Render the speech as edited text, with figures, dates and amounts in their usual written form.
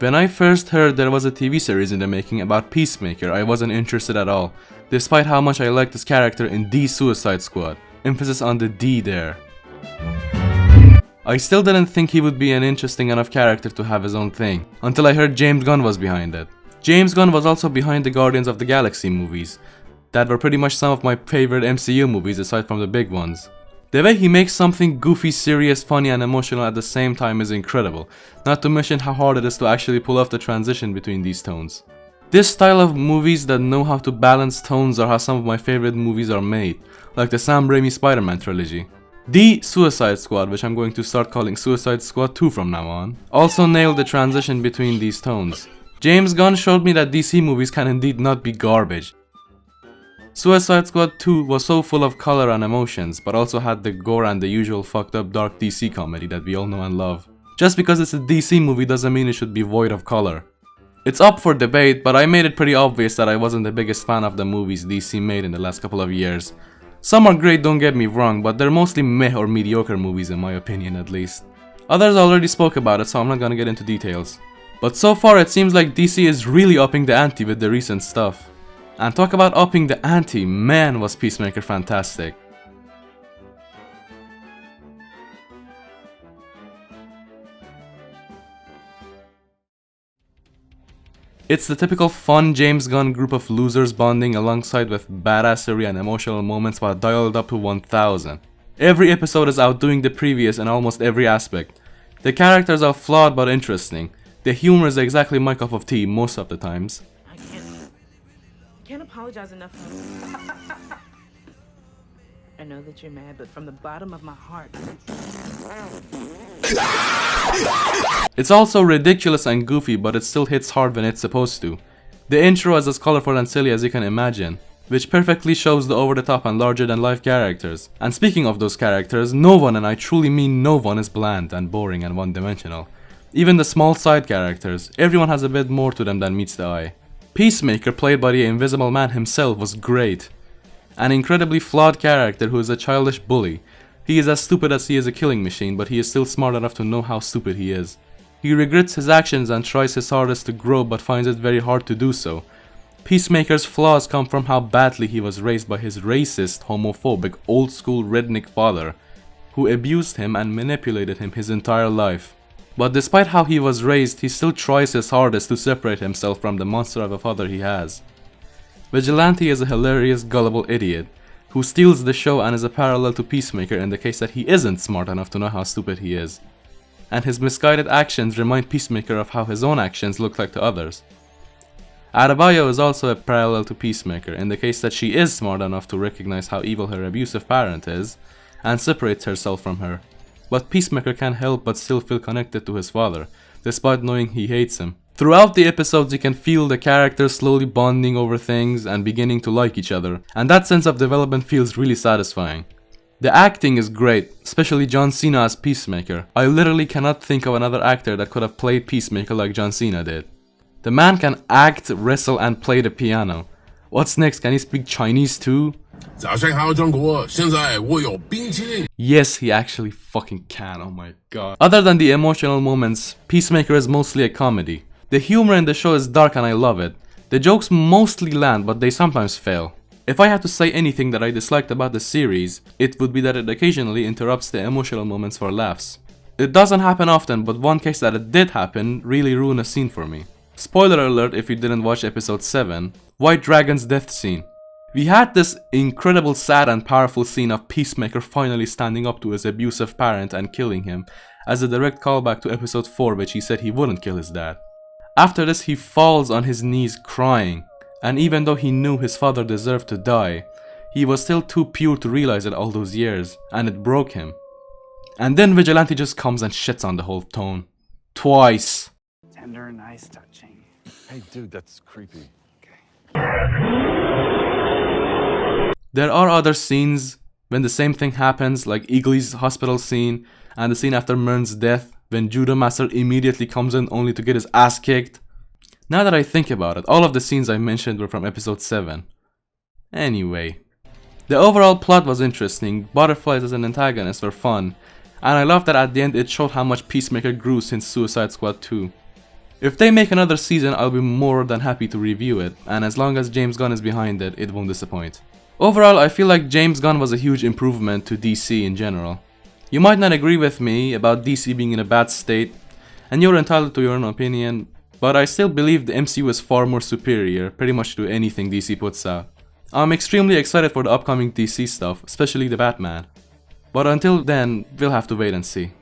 When I first heard there was a TV series in the making about Peacemaker, I wasn't interested at all, despite how much I liked this character in The Suicide Squad. Emphasis on the D there. I still didn't think he would be an interesting enough character to have his own thing, until I heard James Gunn was behind it. James Gunn was also behind the Guardians of the Galaxy movies, that were pretty much some of my favorite MCU movies aside from the big ones. The way he makes something goofy, serious, funny and emotional at the same time is incredible, not to mention how hard it is to actually pull off the transition between these tones. This style of movies that know how to balance tones are how some of my favorite movies are made, like the Sam Raimi Spider-Man trilogy. The Suicide Squad, which I'm going to start calling Suicide Squad 2 from now on, also nailed the transition between these tones. James Gunn showed me that DC movies can indeed not be garbage. Suicide Squad 2 was so full of color and emotions, but also had the gore and the usual fucked up dark DC comedy that we all know and love. Just because it's a DC movie doesn't mean it should be void of color. It's up for debate, but I made it pretty obvious that I wasn't the biggest fan of the movies DC made in the last couple of years. Some are great, don't get me wrong, but they're mostly meh or mediocre movies in my opinion at least. Others already spoke about it, so I'm not gonna get into details. But so far it seems like DC is really upping the ante with the recent stuff. And talk about upping the ante, man was Peacemaker fantastic. It's the typical fun James Gunn group of losers bonding alongside with badassery and emotional moments while dialed up to 1000. Every episode is outdoing the previous in almost every aspect. The characters are flawed but interesting. The humor is exactly my cup of tea most of the times. I can't apologize enough. I know that you're mad, but from the bottom of my heart. It's also ridiculous and goofy, but it still hits hard when it's supposed to. The intro is as colorful and silly as you can imagine, which perfectly shows the over-the-top and larger-than-life characters. And speaking of those characters, no one, and I truly mean no one, is bland and boring and one-dimensional. Even the small side characters, everyone has a bit more to them than meets the eye. Peacemaker, played by the Invisible Man himself, was great. An incredibly flawed character who is a childish bully. He is as stupid as he is a killing machine, but he is still smart enough to know how stupid he is. He regrets his actions and tries his hardest to grow, but finds it very hard to do so. Peacemaker's flaws come from how badly he was raised by his racist, homophobic, old-school redneck father, who abused him and manipulated him his entire life. But despite how he was raised, he still tries his hardest to separate himself from the monster of a father he has. Vigilante is a hilarious, gullible idiot, who steals the show and is a parallel to Peacemaker in the case that he isn't smart enough to know how stupid he is. And his misguided actions remind Peacemaker of how his own actions look like to others. Adebayo is also a parallel to Peacemaker in the case that she is smart enough to recognize how evil her abusive parent is, and separates herself from her. But Peacemaker can't help but still feel connected to his father, despite knowing he hates him. Throughout the episodes you can feel the characters slowly bonding over things and beginning to like each other, and that sense of development feels really satisfying. The acting is great, especially John Cena as Peacemaker. I literally cannot think of another actor that could have played Peacemaker like John Cena did. The man can act, wrestle and play the piano. What's next, can he speak Chinese too? Yes, he actually fucking can, oh my god. Other than the emotional moments, Peacemaker is mostly a comedy. The humor in the show is dark and I love it. The jokes mostly land, but they sometimes fail. If I had to say anything that I disliked about the series, it would be that it occasionally interrupts the emotional moments for laughs. It doesn't happen often, but one case that it did happen really ruined a scene for me. Spoiler alert if you didn't watch episode 7, White Dragon's death scene. We had this incredible sad and powerful scene of Peacemaker finally standing up to his abusive parent and killing him, as a direct callback to episode 4 which he said he wouldn't kill his dad. After this he falls on his knees crying, and even though he knew his father deserved to die, he was still too pure to realize it all those years, and it broke him. And then Vigilante just comes and shits on the whole tone. Twice. Tender and nice touching. Hey dude, that's creepy. There are other scenes when the same thing happens, like Eagly's hospital scene and the scene after Mern's death when Judo Master immediately comes in only to get his ass kicked. Now that I think about it, all of the scenes I mentioned were from episode 7. Anyway, the overall plot was interesting, Butterflies as an antagonist were fun, and I love that at the end it showed how much Peacemaker grew since Suicide Squad 2. If they make another season, I'll be more than happy to review it, and as long as James Gunn is behind it, it won't disappoint. Overall, I feel like James Gunn was a huge improvement to DC in general. You might not agree with me about DC being in a bad state, and you're entitled to your own opinion, but I still believe the MCU is far more superior pretty much to anything DC puts out. I'm extremely excited for the upcoming DC stuff, especially the Batman. But until then, we'll have to wait and see.